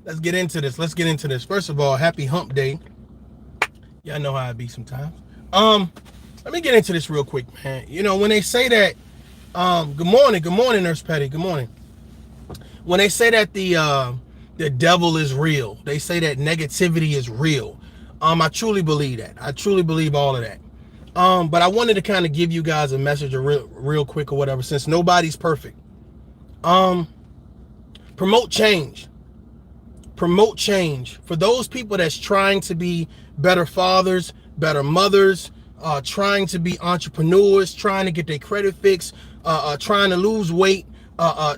let's get into this. Let's get into this. First of all, happy hump day. Y'all know how I be sometimes. Um, Let me get into this real quick, man. You know, when they say that, good morning, Nurse Patty, good morning. When they say that the devil is real, they say that negativity is real. I truly believe that. I truly believe all of that. But I wanted to kind of give you guys a message, real quick or whatever, since nobody's perfect. Um, Promote change. Promote change for those people that's trying to be better fathers, better mothers, trying to be entrepreneurs, trying to get their credit fixed, trying to lose weight,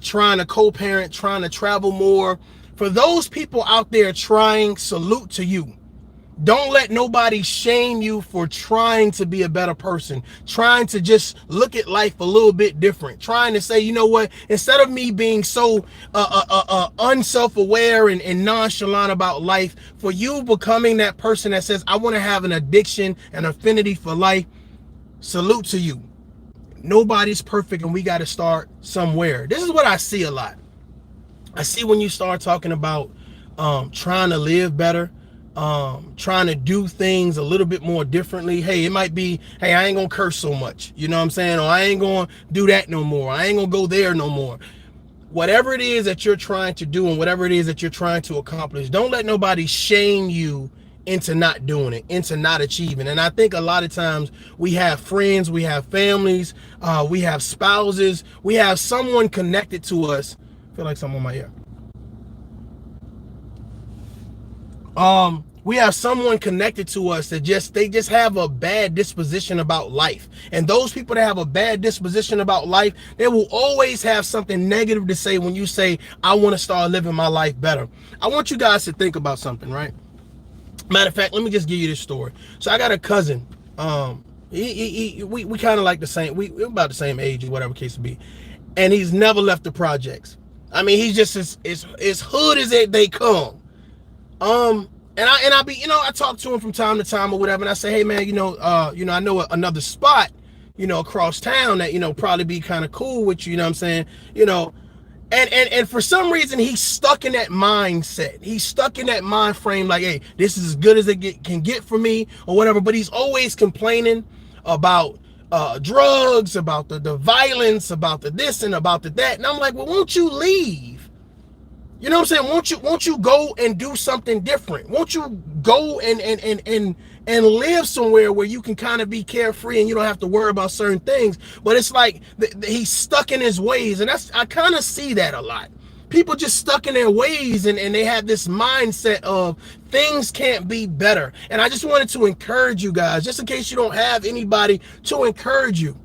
trying to co-parent, trying to travel more. For those people out there trying, salute to you. Don't let nobody shame you for trying to be a better person, trying to just look at life a little bit different, trying to say, you know what, instead of me being so unself-aware and nonchalant about life, for you becoming that person that says, I want to have an addiction, an affinity for life, salute to you. Nobody's perfect and we got to start somewhere. This is what I see a lot. I see when you start talking about trying to live better, trying to do things a little bit more differently. Hey, it might be, hey, I ain't gonna curse so much, you know what I'm saying? Or I ain't gonna do that no more. I ain't gonna go there no more. Whatever it is that you're trying to do and whatever it is that you're trying to accomplish, don't let nobody shame you into not doing it, into not achieving. And I think a lot of times we have friends, we have families, we have spouses, we have someone connected to us. I feel like someone in my ear. We have someone connected to us that they just have a bad disposition about life. And those people that have a bad disposition about life, they will always have something negative to say when you say, I want to start living my life better. I want you guys to think about something, right? Matter of fact, let me just give you this story. So I got a cousin. We kind of like the same, we're about the same age, whatever case to be. And he's never left the projects. I mean, he's just as hood as they come. And I be, I talk to him from time to time or whatever, and I say, hey man, I know another spot, across town that, probably be kind of cool with you, you know what I'm saying? And for some reason he's stuck in that mindset. He's stuck in that mind frame, like, hey, this is as good as it can get for me or whatever, but he's always complaining about drugs, about the violence, about the this and about the that. And I'm like, well, won't you leave? You know what I'm saying? Won't you go and do something different? Won't you go and live somewhere where you can kind of be carefree and you don't have to worry about certain things? But it's like he's stuck in his ways, and I kind of see that a lot. People just stuck in their ways, and they have this mindset of things can't be better. And I just wanted to encourage you guys, just in case you don't have anybody to encourage you.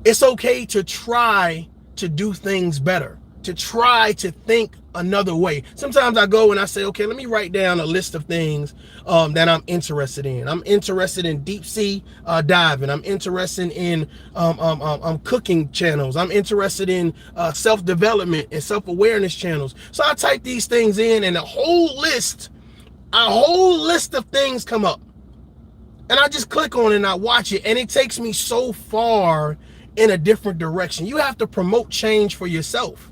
It's okay to try to do things better, to try to think another way. Sometimes I go and I say, okay, let me write down a list of things that I'm interested in. I'm interested in deep sea diving. I'm interested in cooking channels. I'm interested in self-development and self-awareness channels. So I type these things in, and a whole list of things come up. And I just click on it and I watch it, and it takes me so far in a different direction. You have to promote change for yourself.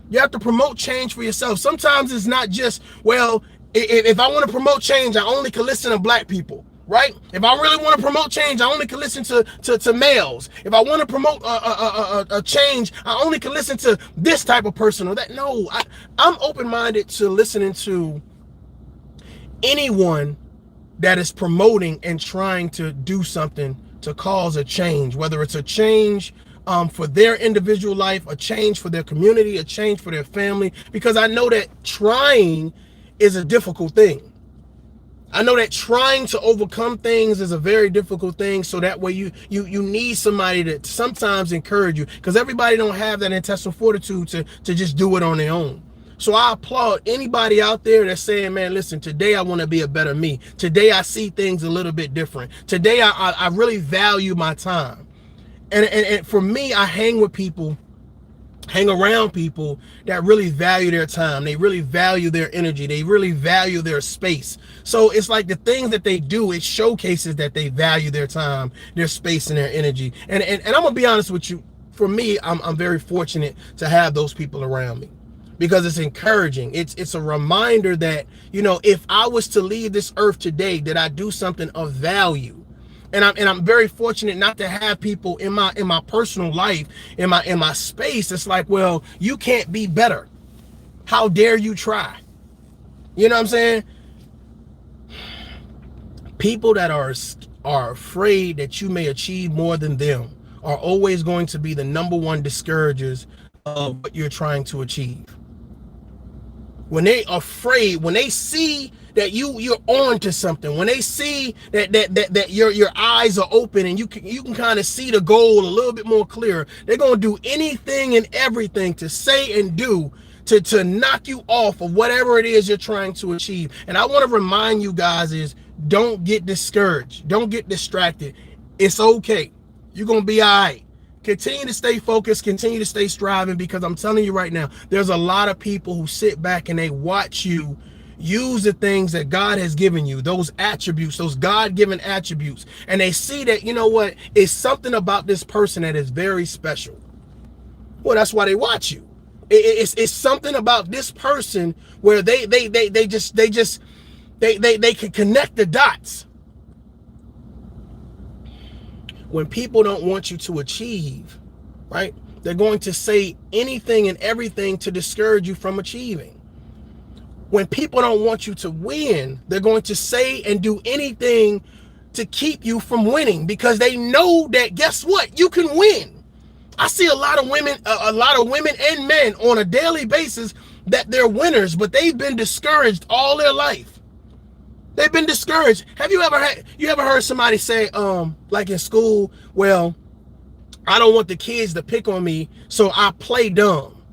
You have to promote change for yourself. Sometimes it's not just, well, if I want to promote change, I only can listen to black people, right? If I really want to promote change, I only can listen to males. If I want to promote a change, I only can listen to this type of person or that. No, I'm open-minded to listening to anyone that is promoting and trying to do something to cause a change, whether it's a change for their individual life, a change for their community, a change for their family, because I know that trying is a difficult thing. I know that trying to overcome things is a very difficult thing, so that way you need somebody to sometimes encourage you, because everybody don't have that intestinal fortitude to just do it on their own. So I applaud anybody out there that's saying, man, listen, today I want to be a better me. Today I see things a little bit different. Today I really value my time. And for me, I hang around people that really value their time. They really value their energy. They really value their space. So it's like the things that they do, it showcases that they value their time, their space, and their energy. And I'm gonna be honest with you. For me, I'm very fortunate to have those people around me. because it's encouraging. It's a reminder that, if I was to leave this earth today, did I do something of value? And I'm very fortunate not to have people in my personal life, in my space. It's like, well, you can't be better. How dare you try? You know what I'm saying? People that are afraid that you may achieve more than them are always going to be the number one discouragers of what you're trying to achieve. When they are afraid, when they see that you're on to something, when they see that your eyes are open and you can kind of see the goal a little bit more clear, they're gonna do anything and everything to say and do to knock you off of whatever it is you're trying to achieve. And I want to remind you guys is, don't get discouraged, don't get distracted. It's okay. You're gonna be all right. Continue to stay focused, continue to stay striving, because I'm telling you right now, there's a lot of people who sit back and they watch you use the things that God has given you, those attributes, those God-given attributes, and they see that, you know what, it's something about this person that is very special. Well, that's why they watch you. It's something about this person where they can connect the dots. When people don't want you to achieve, right, they're going to say anything and everything to discourage you from achieving. When people don't want you to win, they're going to say and do anything to keep you from winning, because they know that, guess what, you can win. I see a lot of women and men on a daily basis that they're winners, but they've been discouraged all their life. They've been discouraged. Have you ever heard somebody say, like in school, well, I don't want the kids to pick on me, so I play dumb.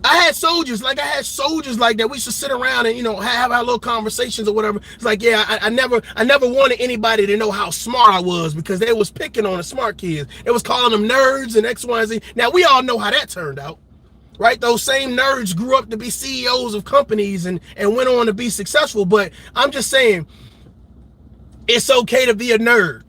I had soldiers like that. We used to sit around and, have our little conversations or whatever. It's like, yeah, I never wanted anybody to know how smart I was, because they was picking on the smart kids. It was calling them nerds and X, Y, and Z. Now, we all know how that turned out. Right? Those same nerds grew up to be CEOs of companies and went on to be successful. But I'm just saying, it's okay to be a nerd.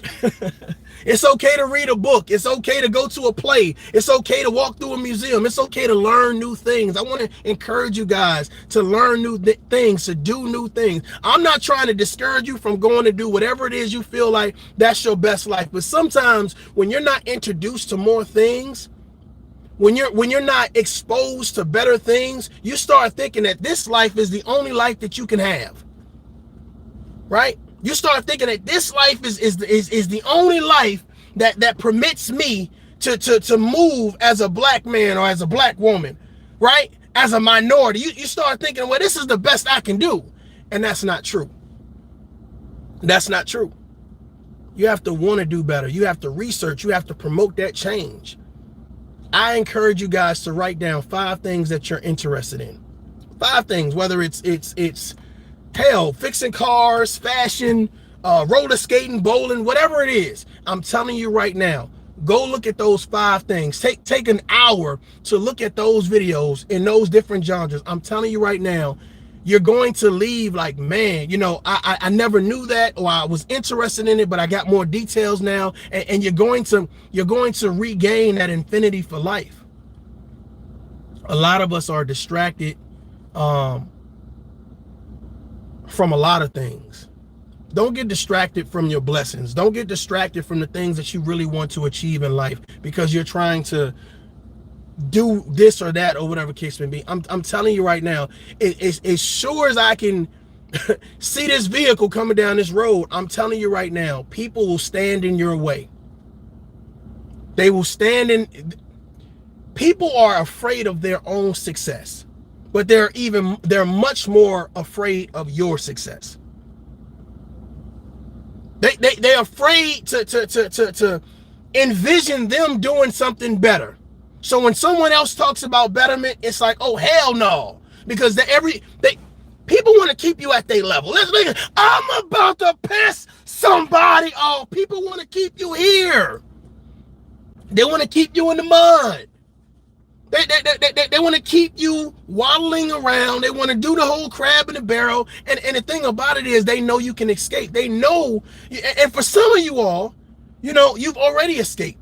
It's okay to read a book. It's okay to go to a play. It's okay to walk through a museum. It's okay to learn new things. I want to encourage you guys to learn new things, to do new things. I'm not trying to discourage you from going to do whatever it is you feel like that's your best life. But sometimes when you're not introduced to more things, when you're not exposed to better things, you start thinking that this life is the only life that you can have. Right? You start thinking that this life is the only life that permits me to move as a black man or as a black woman, right? As a minority. You start thinking, well, this is the best I can do. And that's not true. That's not true. You have to want to do better. You have to research. You have to promote that change. I encourage you guys to write down 5 things that you're interested in. 5 things, whether it's hell, fixing cars, fashion, roller skating, bowling, whatever it is. I'm telling you right now, go look at those 5 things. Take an hour to look at those videos in those different genres. I'm telling you right now, you're going to leave like, man, I never knew that, or I was interested in it, but I got more details now. And you're going to regain that infinity for life. A lot of us are distracted from a lot of things. Don't get distracted from your blessings. Don't get distracted from the things that you really want to achieve in life because you're trying to do this or that or whatever case may be. I'm telling you right now, as sure as I can see this vehicle coming down this road, I'm telling you right now, people will stand in your way. They will stand in. People are afraid of their own success, but they're much more afraid of your success. They're afraid to envision them doing something better. So when someone else talks about betterment, it's like, oh, hell no. Because people want to keep you at their level. I'm about to piss somebody off. People want to keep you here. They want to keep you in the mud. They want to keep you waddling around. They want to do the whole crab in the barrel. And the thing about it is they know you can escape. They know. And for some of you all, you've already escaped.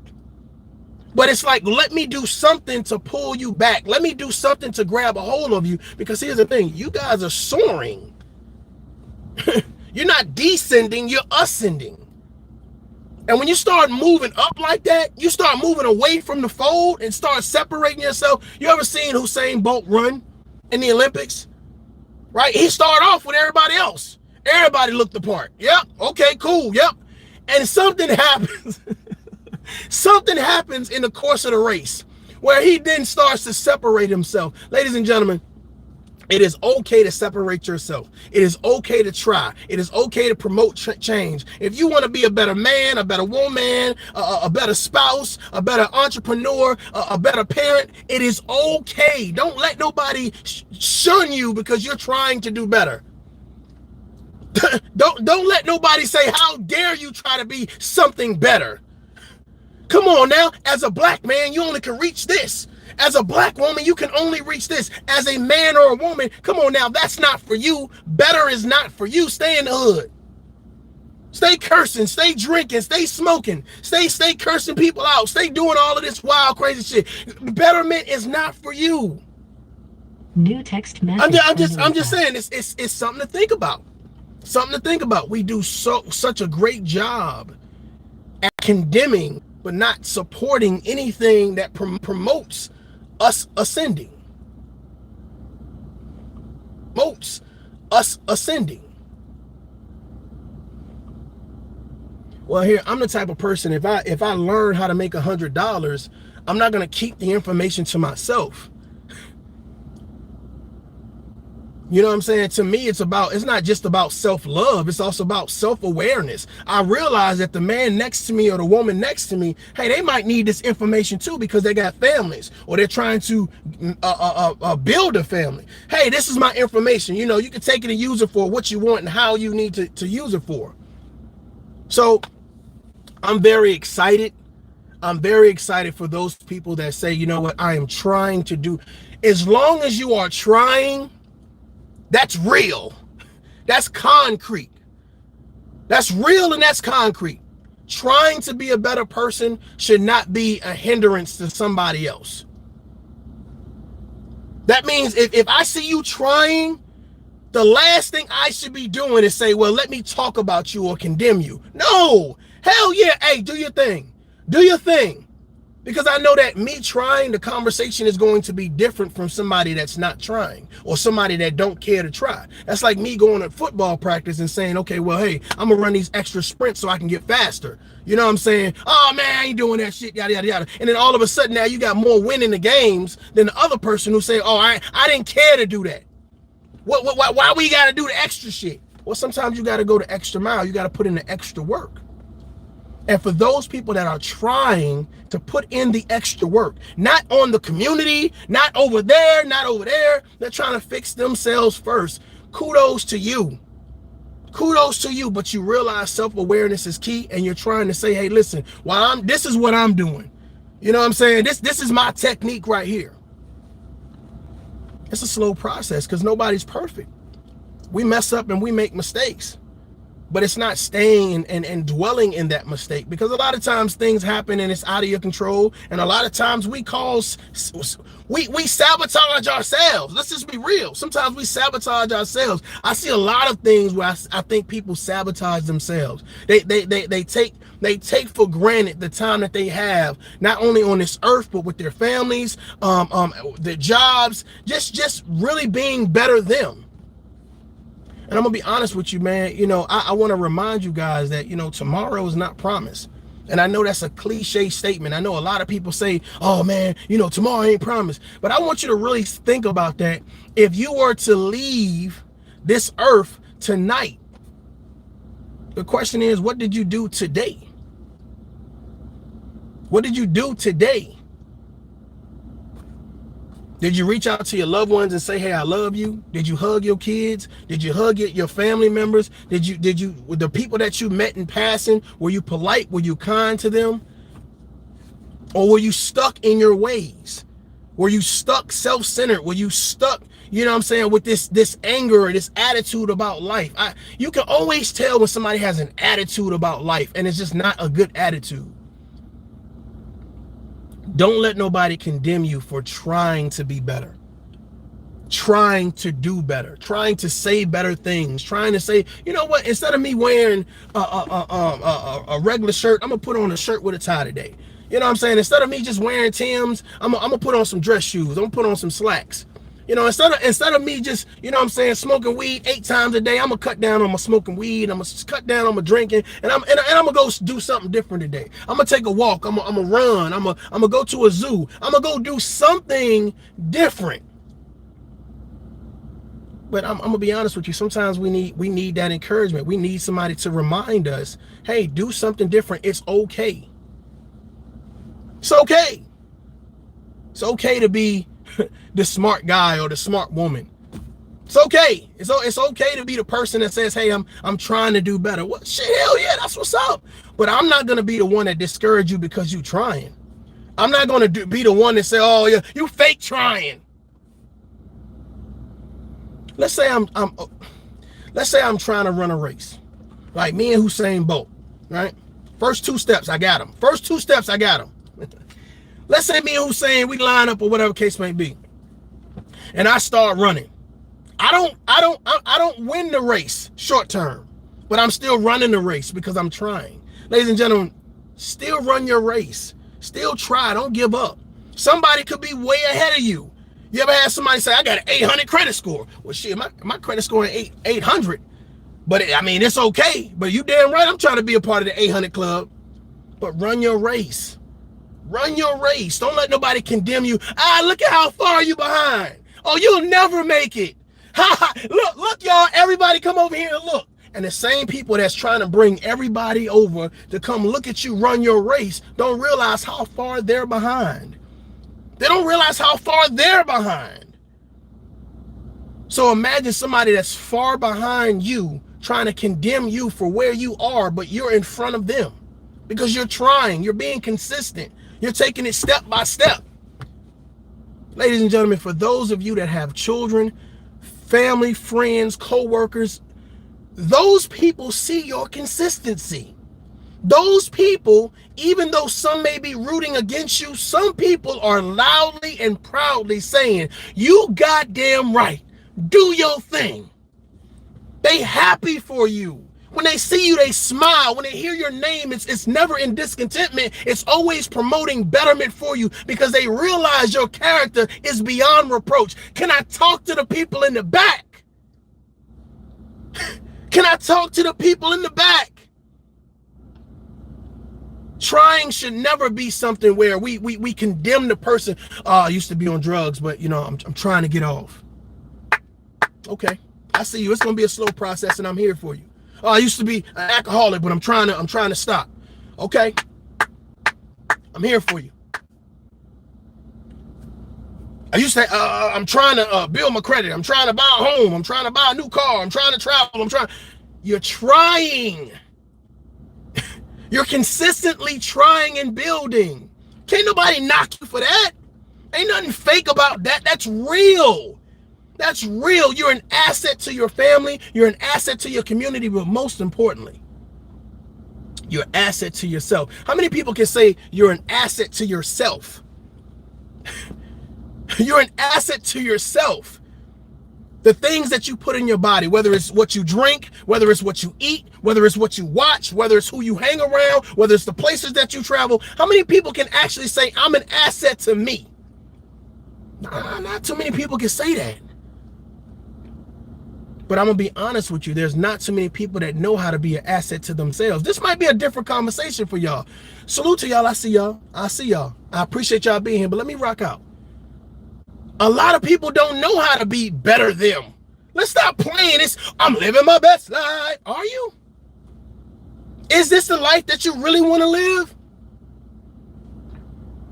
But it's like, let me do something to pull you back. Let me do something to grab a hold of you. Because here's the thing, you guys are soaring. You're not descending, you're ascending. And when you start moving up like that, you start moving away from the fold and start separating yourself. You ever seen Usain Bolt run in the Olympics? Right? He started off with everybody else. Everybody looked the part. Yep. Okay, cool. Yep. And something happens. Something happens in the course of the race where he then starts to separate himself. Ladies and gentlemen, it is okay to separate yourself. It is okay to try. It is okay to promote change. If you want to be a better man, a better woman, a better spouse, a better entrepreneur, a better parent, it is okay. Don't let nobody shun you because you're trying to do better. Don't let nobody say, how dare you try to be something better. Come on now, as a black man, you only can reach this. As a black woman, you can only reach this. As a man or a woman, come on now, that's not for you. Better is not for you. Stay in the hood. Stay cursing, stay drinking, stay smoking, stay cursing people out, stay doing all of this wild, crazy shit. Betterment is not for you. New text message. I'm just saying, it's something to think about. Something to think about. We do such a great job at condemning, but not supporting anything that promotes us ascending. Promotes us ascending. Well, here, I'm the type of person, if I learn how to make $100, I'm not going to keep the information to myself. You know what I'm saying? To me, it's not just about self-love. It's also about self-awareness. I realize that the man next to me or the woman next to me, hey, they might need this information too because they got families or they're trying to build a family. Hey, this is my information. You know, you can take it and use it for what you want and how you need to use it for. So I'm very excited. I'm very excited for those people that say, you know what, I am trying to do. As long as you are trying, that's real. That's concrete. That's real and that's concrete. Trying to be a better person should not be a hindrance to somebody else. That means if I see you trying, the last thing I should be doing is say, well, let me talk about you or condemn you. No, hell yeah. Hey, do your thing. Do your thing. Because I know that me trying, the conversation is going to be different from somebody that's not trying or somebody that don't care to try. That's like me going to football practice and saying, okay, well, hey, I'm going to run these extra sprints so I can get faster. You know what I'm saying? Oh, man, I ain't doing that shit, yada, yada, yada. And then all of a sudden now you got more win in the games than the other person who say, oh, I didn't care to do that. Why we got to do the extra shit? Well, sometimes you got to go the extra mile. You got to put in the extra work. And for those people that are trying to put in the extra work, not on the community, not over there, not over there, they're trying to fix themselves first. Kudos to you. Kudos to you, but you realize self-awareness is key and you're trying to say, hey, listen, this is what I'm doing. You know what I'm saying? This is my technique right here. It's a slow process because nobody's perfect. We mess up and we make mistakes. But it's not staying and dwelling in that mistake, because a lot of times things happen and it's out of your control. And a lot of times we sabotage ourselves. Let's just be real. Sometimes we sabotage ourselves. I see a lot of things where I think people sabotage themselves. They take for granted the time that they have, not only on this earth, but with their families, their jobs, just really being better them. And I'm going to be honest with you, man. You know, I want to remind you guys that, you know, tomorrow is not promised. And I know that's a cliche statement. I know a lot of people say, oh, man, you know, tomorrow ain't promised. But I want you to really think about that. If you were to leave this earth tonight, the question is, what did you do today? What did you do today? Did you reach out to your loved ones and say, hey, I love you? Did you hug your kids? Did you hug your family members? Did you, with the people that you met in passing, were you polite? Were you kind to them? Or were you stuck in your ways? Were you stuck self-centered? Were you stuck, you know what I'm saying, with this anger or this attitude about life? You can always tell when somebody has an attitude about life and it's just not a good attitude. Don't let nobody condemn you for trying to be better, trying to do better, trying to say better things, trying to say, you know what, instead of me wearing a regular shirt, I'm gonna put on a shirt with a tie today. You know what I'm saying? Instead of me just wearing Tim's, I'm gonna put on some dress shoes. I'm gonna put on some slacks. You know, instead of me just, you know what I'm saying, smoking weed 8 times a day, I'm gonna cut down on my smoking weed. I'm gonna cut down on my drinking, and I'm gonna go do something different today. I'm gonna take a walk. I'm gonna run. I'm gonna go to a zoo. I'm gonna go do something different. But I'm gonna be honest with you. Sometimes we need that encouragement. We need somebody to remind us, hey, do something different. It's okay. It's okay. It's okay to be the smart guy or the smart woman. It's okay. It's okay to be the person that says, hey, I'm trying to do better. What shit, hell yeah, that's what's up. But I'm not gonna be the one that discourage you because you trying. I'm not gonna be the one that say, oh yeah, you fake trying. Let's say I'm trying to run a race, like me and Usain Bolt, right? First 2 steps, I got him. First 2 steps, I got him. Let's say me and Hussein, we line up or whatever case may be, and I start running. I don't win the race short term, but I'm still running the race because I'm trying. Ladies and gentlemen, still run your race. Still try. Don't give up. Somebody could be way ahead of you. You ever had somebody say, I got an 800 credit score? Well, shit, my credit score is 800. But I mean, it's okay. But you damn right, I'm trying to be a part of the 800 club. But run your race. Run your race. Don't let nobody condemn you. Look at how far you behind. Oh, you'll never make it. Look, y'all, everybody come over here and look. And the same people that's trying to bring everybody over to come look at you run your race don't realize how far they're behind. They don't realize how far they're behind. So imagine somebody that's far behind you trying to condemn you for where you are, but you're in front of them because you're trying, you're being consistent. You're taking it step by step. Ladies and gentlemen, for those of you that have children, family, friends, co-workers, those people see your consistency. Those people, even though some may be rooting against you, some people are loudly and proudly saying, you goddamn right, do your thing. They happy for you. When they see you, they smile. When they hear your name, it's never in discontentment. It's always promoting betterment for you because they realize your character is beyond reproach. Can I talk to the people in the back? Can I talk to the people in the back? Trying should never be something where we condemn the person. I used to be on drugs, but you know, I'm trying to get off. Okay, I see you. It's gonna be a slow process, and I'm here for you. Oh, I used to be an alcoholic, but I'm trying to stop. Okay, I'm here for you. I used to. I'm trying to build my credit. I'm trying to buy a home. I'm trying to buy a new car. I'm trying to travel. You're trying. You're consistently trying and building. Can't nobody knock you for that. Ain't nothing fake about that. That's real. That's real. You're an asset to your family. You're an asset to your community, but most importantly, you're an asset to yourself. How many people can say you're an asset to yourself? You're an asset to yourself. The things that you put in your body, whether it's what you drink, whether it's what you eat, whether it's what you watch, whether it's who you hang around, whether it's the places that you travel, how many people can actually say, I'm an asset to me? Not too many people can say that. But I'm going to be honest with you, there's not too many people that know how to be an asset to themselves. This might be a different conversation for y'all. Salute to y'all. I see y'all. I appreciate y'all being here, but let me rock out. A lot of people don't know how to be better them. Let's stop playing this. I'm living my best life. Are you? Is this the life that you really want to live?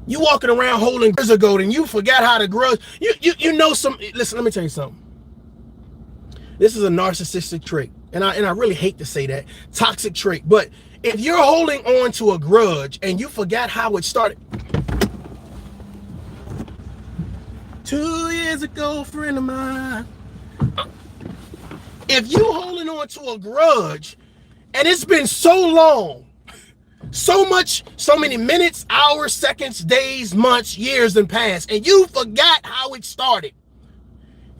You walking around holding years ago and you forgot how to grudge. You know some. Listen, let me tell you something. This is a narcissistic trait, and I really hate to say that, toxic trait. But if you're holding on to a grudge and you forgot how it started. 2 years ago, friend of mine. If you holding on to a grudge and it's been so long So many minutes, hours, seconds, days, months, years and past, and you forgot how it started.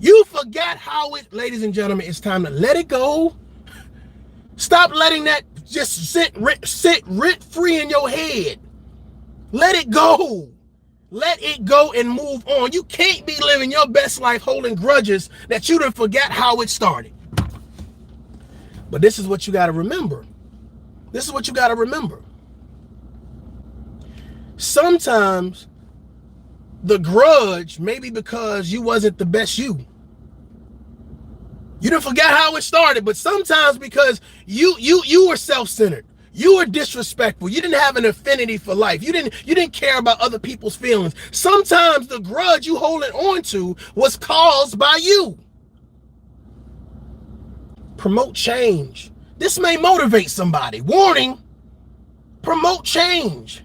You forgot how it, ladies and gentlemen, it's time to let it go. Stop letting that just sit rent free in your head. Let it go. Let it go and move on. You can't be living your best life holding grudges that you done forgot how it started. But this is what you got to remember. This is what you got to remember. Sometimes the grudge may be because you wasn't the best you. You didn't forget how it started, but sometimes because you were self-centered. You were disrespectful. You didn't have an affinity for life. You didn't care about other people's feelings. Sometimes the grudge you holding on to was caused by you. Promote change. This may motivate somebody. Warning, promote change.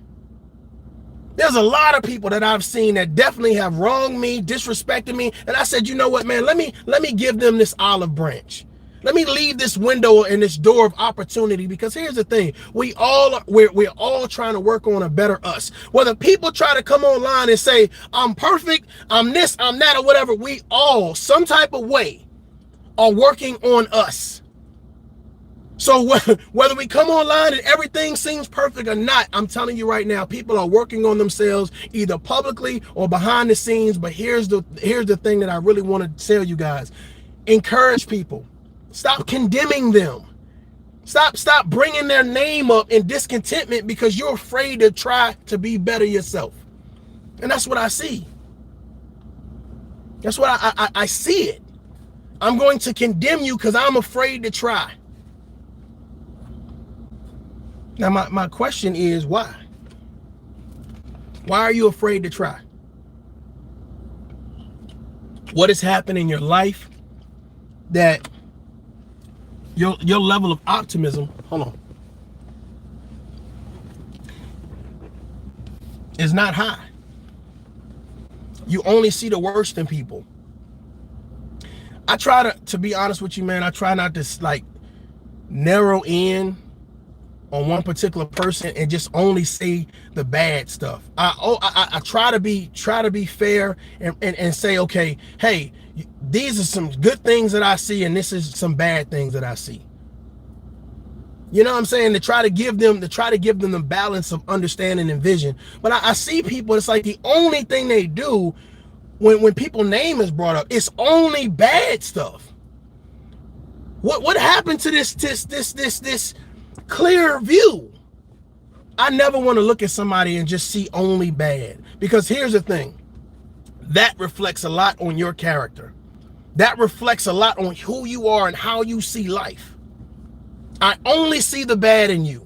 There's a lot of people that I've seen that definitely have wronged me, disrespected me. And I said, you know what, man, let me give them this olive branch. Let me leave this window and this door of opportunity, because here's the thing. We're all trying to work on a better us. Whether people try to come online and say, I'm perfect, I'm this, I'm that, or whatever, we all, some type of way, are working on us. So whether we come online and everything seems perfect or not, I'm telling you right now, people are working on themselves either publicly or behind the scenes. But here's the thing that I really want to tell you guys. Encourage people. Stop condemning them. Stop bringing their name up in discontentment because you're afraid to try to be better yourself. And that's what I see. That's what I see it. I'm going to condemn you because I'm afraid to try. Now, my question is, why? Why are you afraid to try? What has happened in your life that your level of optimism, hold on, is not high? You only see the worst in people. I try to be honest with you, man, I try not to like narrow in on one particular person and just only say the bad stuff. I try to be fair and say, okay, hey, these are some good things that I see and this is some bad things that I see. You know what I'm saying? To try to give them the balance of understanding and vision. But I see people, it's like the only thing they do when people's name is brought up, it's only bad stuff. What happened to this clear view? I never want to look at somebody and just see only bad, because here's the thing, that reflects a lot on your character. That reflects a lot on who you are and how you see life. I only see the bad in you.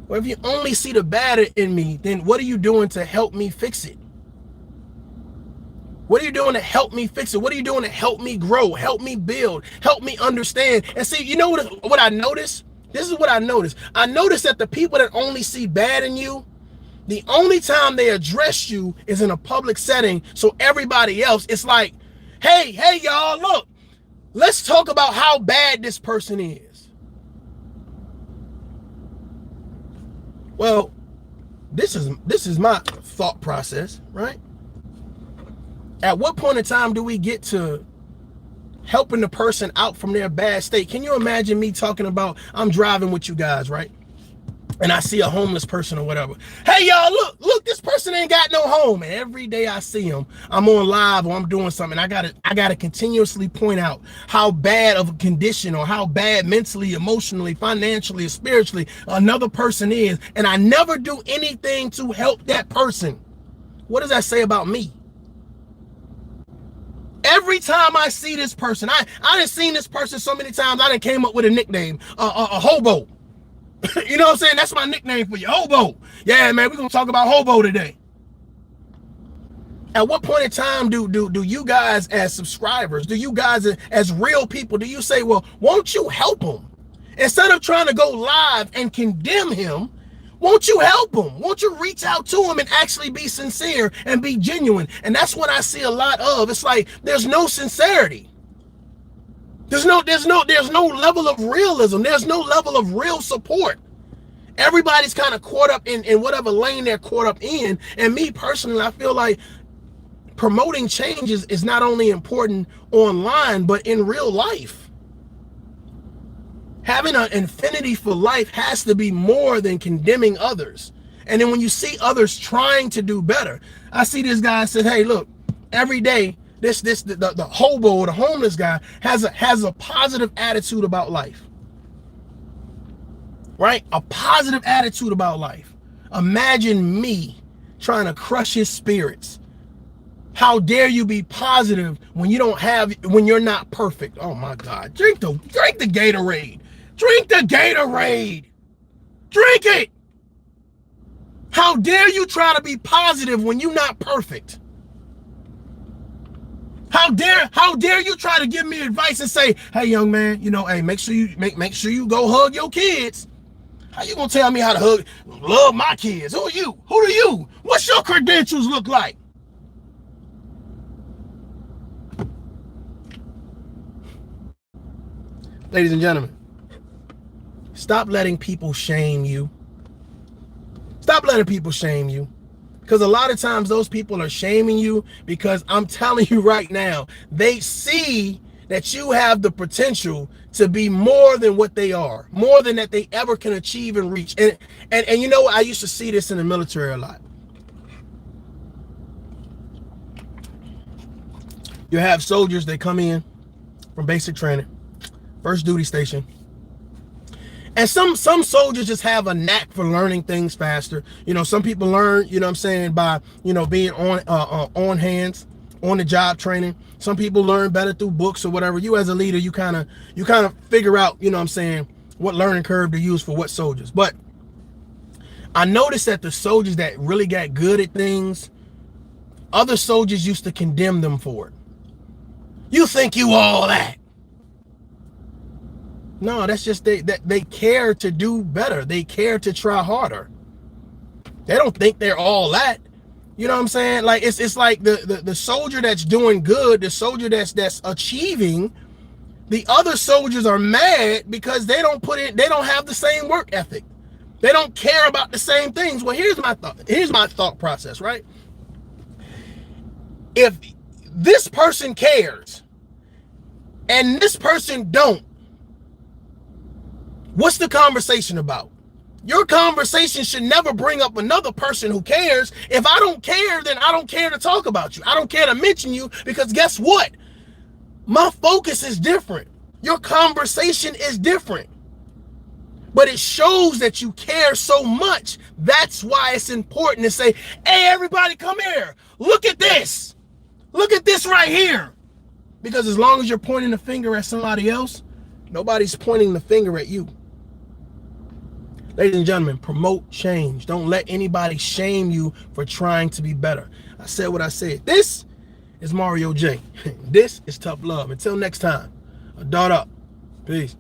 Well, if you only see the bad in me, then what are you doing to help me fix it? What are you doing to help me fix it? What are you doing to help me grow, help me build, help me understand? And see, you know what I noticed? This is what I noticed. I noticed that the people that only see bad in you, the only time they address you is in a public setting. So everybody else, it's like, hey, y'all, look, let's talk about how bad this person is. Well, this is my thought process, right? At what point in time do we get to helping the person out from their bad state? Can you imagine me talking about, I'm driving with you guys, right? And I see a homeless person or whatever. Hey, y'all, look, this person ain't got no home. And every day I see him, I'm on live or I'm doing something. I gotta continuously point out how bad of a condition or how bad mentally, emotionally, financially, or spiritually another person is. And I never do anything to help that person. What does that say about me? Every time I see this person, I done seen this person so many times, I done came up with a nickname, a hobo. You know what I'm saying? That's my nickname for you, hobo. Yeah, man, we're gonna talk about hobo today. At what point in time do you guys as subscribers, do you guys as real people, do you say, well, won't you help him? Instead of trying to go live and condemn him, won't you help him? Won't you reach out to him and actually be sincere and be genuine? And that's what I see a lot of. It's like there's no sincerity. There's no level of realism. There's no level of real support. Everybody's kind of caught up in whatever lane they're caught up in. And me personally, I feel like promoting changes is not only important online, but in real life. Having an infinity for life has to be more than condemning others. And then when you see others trying to do better, I see this guy said, hey, look, every day, the hobo or the homeless guy has a positive attitude about life. Right? A positive attitude about life. Imagine me trying to crush his spirits. How dare you be positive when you're not perfect? Oh my God. Drink the Gatorade. Drink the Gatorade. Drink it. How dare you try to be positive when you're not perfect? How dare you try to give me advice and say, hey young man, hey, make sure you go hug your kids. How you gonna tell me how to love my kids? Who are you? Who do you? What's your credentials look like? Ladies and gentlemen, stop letting people shame you. Stop letting people shame you. Because a lot of times those people are shaming you because I'm telling you right now, they see that you have the potential to be more than what they are, more than that they ever can achieve and reach. And you know what? I used to see this in the military a lot. You have soldiers that come in from basic training, first duty station. And some soldiers just have a knack for learning things faster. Some people learn, by, being on hands, on the job training. Some people learn better through books or whatever. You as a leader, you kind of figure out, what learning curve to use for what soldiers. But I noticed that the soldiers that really got good at things, other soldiers used to condemn them for it. You think you all that? No, that's just they care to do better. They care to try harder. They don't think they're all that. You know what I'm saying? Like it's like the soldier that's doing good, the soldier that's achieving, the other soldiers are mad because they don't have the same work ethic. They don't care about the same things. Well, here's my thought process, right? If this person cares and this person don't, what's the conversation about? Your conversation should never bring up another person who cares. If I don't care, then I don't care to talk about you. I don't care to mention you because guess what? My focus is different. Your conversation is different. But it shows that you care so much. That's why it's important to say, hey, everybody come here. Look at this. Look at this right here. Because as long as you're pointing the finger at somebody else, nobody's pointing the finger at you. Ladies and gentlemen, promote change. Don't let anybody shame you for trying to be better. I said what I said. This is Mario J. This is Tough Love. Until next time, a dot up. Peace.